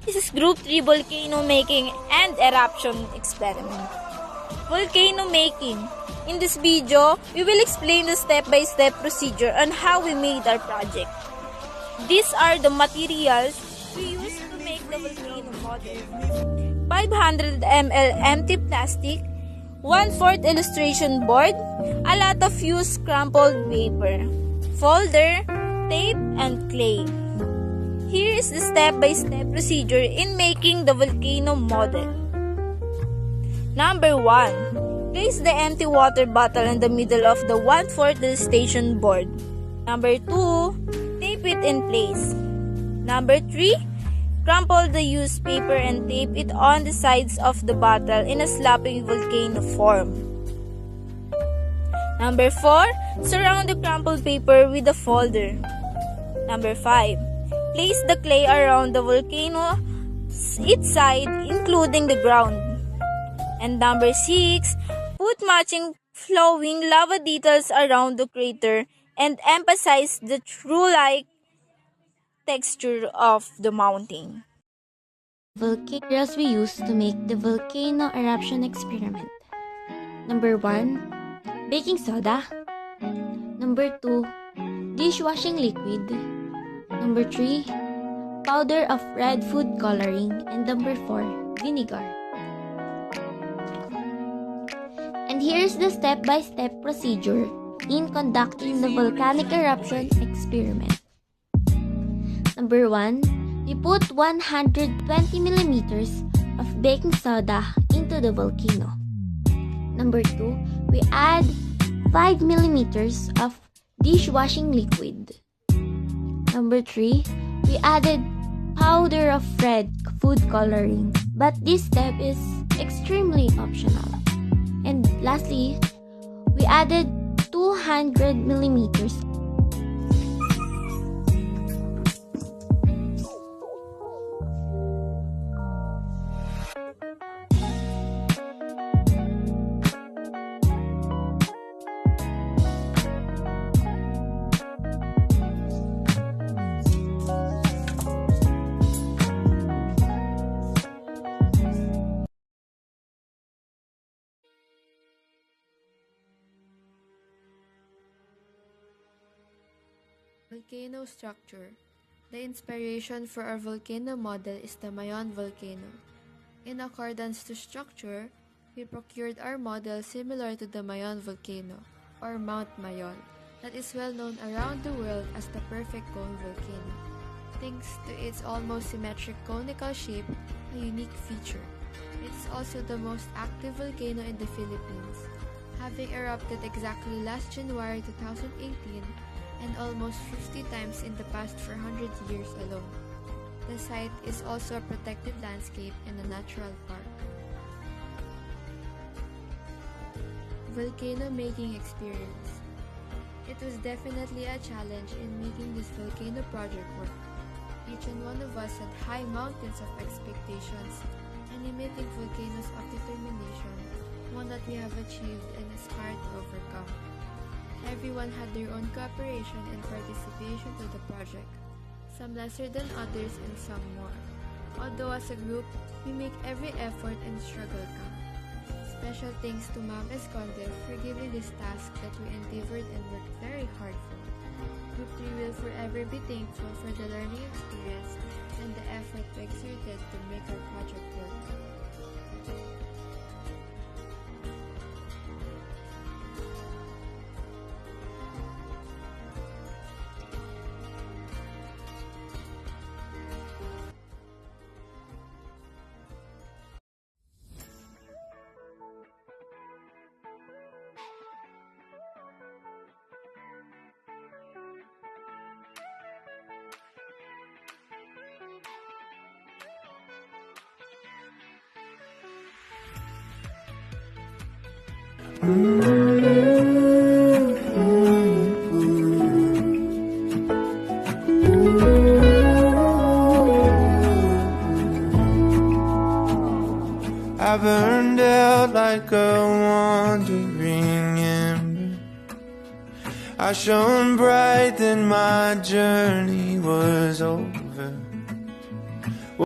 This is Group 3 Volcano Making and Eruption Experiment. Volcano Making. In this video, we will explain the step-by-step procedure on how we made our project. These are the materials we used to make the volcano model. 500 ml empty plastic, 1/4 illustration board, a lot of used crumpled paper, folder, tape, and clay. Here is the step-by-step procedure in making the volcano model. Number 1. Place the empty water bottle in the middle of the 1/4 illustration board. Number 2. Tape it in place. Number 3. Crumple the used paper and tape it on the sides of the bottle in a sloping volcano form. Number 4. Surround the crumpled paper with a folder. Number 5. Place the clay around the volcano, its side, including the ground. And number 6. Put matching flowing lava details around the crater and emphasize the true-like texture of the mountain. Materials we used to make the volcano eruption experiment. Number 1. Baking soda. Number 2. Dishwashing liquid. Number 3. Powder of red food coloring. And number 4. Vinegar. And here's the step-by-step procedure in conducting the volcanic eruption experiment. Number 1. We put 120 millimeters of baking soda into the volcano. Number 2. We add 5 millimeters of dishwashing liquid. Number 3. We added powder of red food coloring, but this step is extremely optional. And lastly, we added 200 millimeters. Volcano structure. The inspiration for our volcano model is the Mayon volcano. In accordance to structure, we procured our model similar to the Mayon volcano, or Mount Mayon, that is well known around the world as the perfect cone volcano. Thanks to its almost symmetric conical shape, a unique feature. It is also the most active volcano in the Philippines, having erupted exactly last January 2018 and almost 50 times in the past 400 years alone. The site is also a protected landscape and a natural park. Volcano making experience. It was definitely a challenge in making this volcano project work. Each and one of us had high mountains of expectations and emitting volcanoes of determination, one that we have achieved and aspire to overcome. Everyone had their own cooperation and participation to the project, some lesser than others and some more. Although as a group, we make every effort and struggle count. Special thanks to Ma'am Esconde for giving this task that we endeavored and worked very hard for. Group 3 will forever be thankful for the learning experience and the effort we exerted to make our project work. I burned out like a wandering ember. I shone bright, then my journey was over.